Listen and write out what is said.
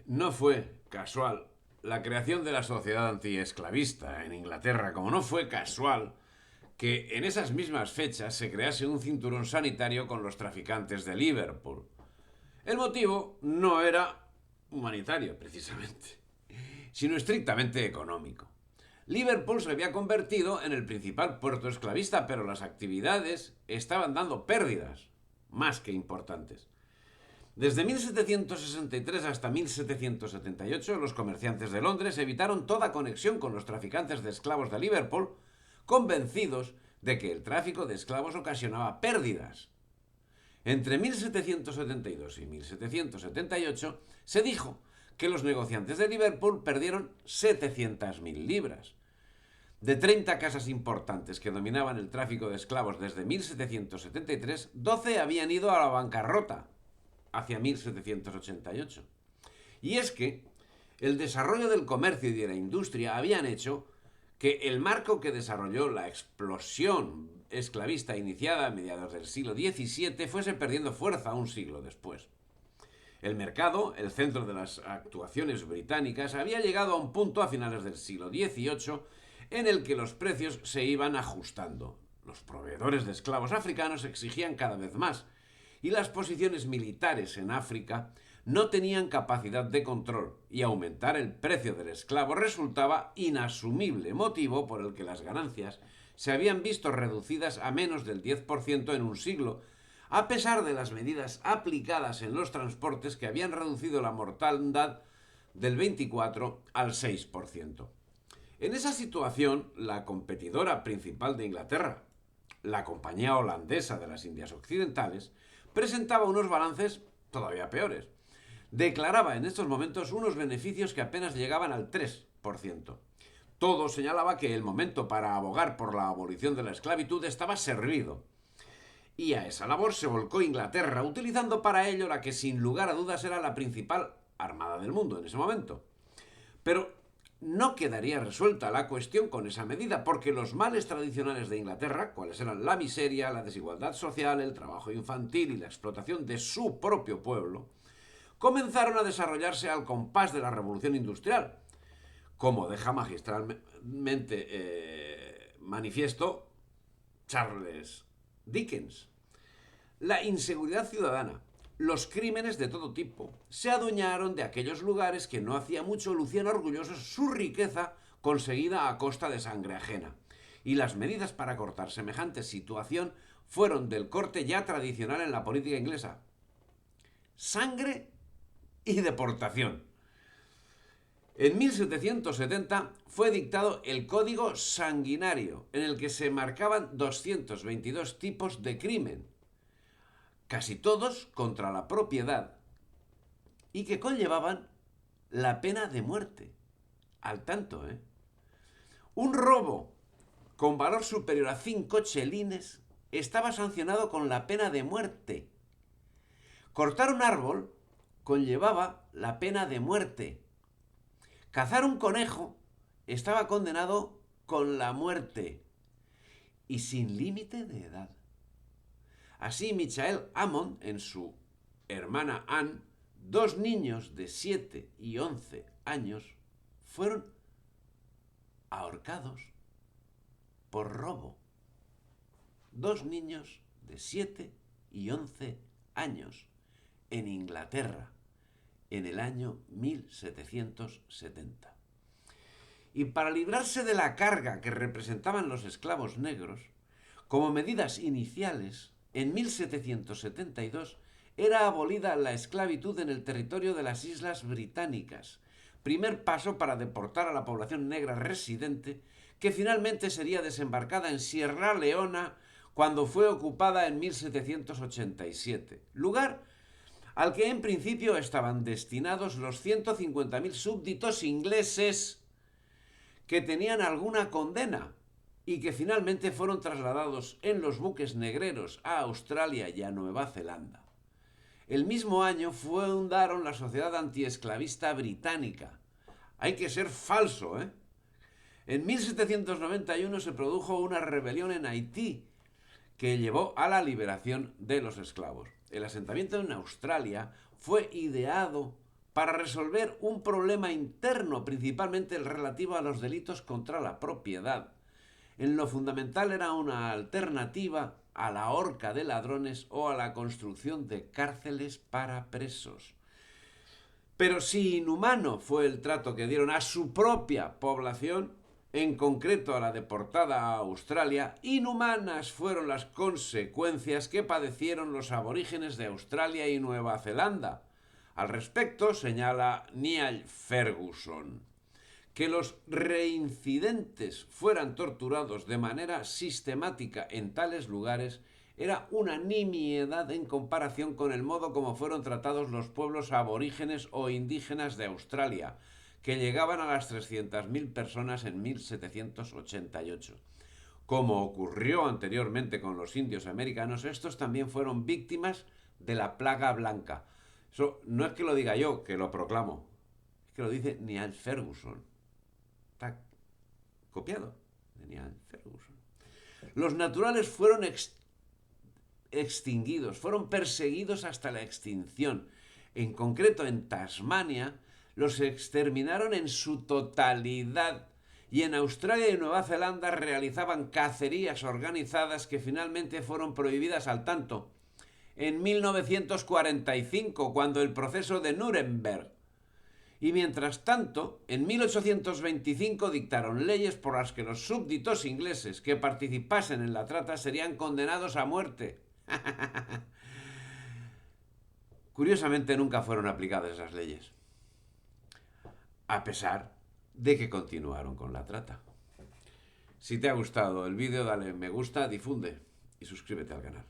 No fue casual la creación de la sociedad antiesclavista en Inglaterra, como no fue casual que en esas mismas fechas se crease un cinturón sanitario con los traficantes de Liverpool. El motivo no era humanitario, precisamente, sino estrictamente económico. Liverpool se había convertido en el principal puerto esclavista, pero las actividades estaban dando pérdidas más que importantes. Desde 1763 hasta 1778, los comerciantes de Londres evitaron toda conexión con los traficantes de esclavos de Liverpool, convencidos de que el tráfico de esclavos ocasionaba pérdidas. Entre 1772 y 1778 se dijo que los negociantes de Liverpool perdieron 700.000 libras. De 30 casas importantes que dominaban el tráfico de esclavos desde 1773, 12 habían ido a la bancarrota hacia 1788. Y es que el desarrollo del comercio y de la industria habían hecho que el marco que desarrolló la explosión esclavista iniciada a mediados del siglo XVII fuese perdiendo fuerza un siglo después. El mercado, el centro de las actuaciones británicas, había llegado a un punto a finales del siglo XVIII en el que los precios se iban ajustando. Los proveedores de esclavos africanos exigían cada vez más y las posiciones militares en África no tenían capacidad de control y aumentar el precio del esclavo resultaba inasumible, motivo por el que las ganancias se habían visto reducidas a menos del 10% en un siglo, a pesar de las medidas aplicadas en los transportes que habían reducido la mortandad del 24 al 6%. En esa situación, la competidora principal de Inglaterra, la Compañía Holandesa de las Indias Occidentales, presentaba unos balances todavía peores. Declaraba en estos momentos unos beneficios que apenas llegaban al 3%. Todo señalaba que el momento para abogar por la abolición de la esclavitud estaba servido. Y a esa labor se volcó Inglaterra, utilizando para ello la que sin lugar a dudas era la principal armada del mundo en ese momento. Pero no quedaría resuelta la cuestión con esa medida, porque los males tradicionales de Inglaterra, cuales eran la miseria, la desigualdad social, el trabajo infantil y la explotación de su propio pueblo, comenzaron a desarrollarse al compás de la revolución industrial, como deja magistralmente manifiesto Charles Dickens. La inseguridad ciudadana, los crímenes de todo tipo, se adueñaron de aquellos lugares que no hacía mucho lucían orgullosos su riqueza conseguida a costa de sangre ajena. Y las medidas para cortar semejante situación fueron del corte ya tradicional en la política inglesa: sangre y deportación. En 1770 fue dictado el Código Sanguinario, en el que se marcaban 222 tipos de crimen, casi todos contra la propiedad, y que conllevaban la pena de muerte. Al tanto, ¿eh? Un robo con valor superior a 5 chelines estaba sancionado con la pena de muerte. Cortar un árbol conllevaba la pena de muerte. Cazar un conejo estaba condenado con la muerte y sin límite de edad. Así, Michael Hammond, en su hermana Anne, 2 niños de 7 y 11 años fueron ahorcados por robo. 2 niños de 7 y 11 años en Inglaterra en el año 1770. Y para librarse de la carga que representaban los esclavos negros, como medidas iniciales, en 1772 era abolida la esclavitud en el territorio de las Islas Británicas, primer paso para deportar a la población negra residente, que finalmente sería desembarcada en Sierra Leona cuando fue ocupada en 1787, lugar al que en principio estaban destinados los 150.000 súbditos ingleses que tenían alguna condena y que finalmente fueron trasladados en los buques negreros a Australia y a Nueva Zelanda. El mismo año fundaron la Sociedad Antiesclavista Británica. Hay que ser falso, ¿eh? En 1791 se produjo una rebelión en Haití que llevó a la liberación de los esclavos. El asentamiento en Australia fue ideado para resolver un problema interno, principalmente el relativo a los delitos contra la propiedad. En lo fundamental era una alternativa a la horca de ladrones o a la construcción de cárceles para presos. Pero si inhumano fue el trato que dieron a su propia población, en concreto a la deportada a Australia, inhumanas fueron las consecuencias que padecieron los aborígenes de Australia y Nueva Zelanda. Al respecto señala Niall Ferguson: que los reincidentes fueran torturados de manera sistemática en tales lugares era una nimiedad en comparación con el modo como fueron tratados los pueblos aborígenes o indígenas de Australia, que llegaban a las 300.000 personas en 1788. Como ocurrió anteriormente con los indios americanos, estos también fueron víctimas de la plaga blanca. Eso no es que lo diga yo, que lo proclamo, es que lo dice Niall Ferguson. Está copiado de Niall Ferguson. Los naturales fueron extinguidos, fueron perseguidos hasta la extinción. En concreto, en Tasmania, los exterminaron en su totalidad. Y en Australia y Nueva Zelanda realizaban cacerías organizadas que finalmente fueron prohibidas al tanto. En 1945, cuando el proceso de Nuremberg. Y mientras tanto, en 1825 dictaron leyes por las que los súbditos ingleses que participasen en la trata serían condenados a muerte. Curiosamente nunca fueron aplicadas esas leyes, a pesar de que continuaron con la trata. Si te ha gustado el vídeo, dale me gusta, difunde y suscríbete al canal.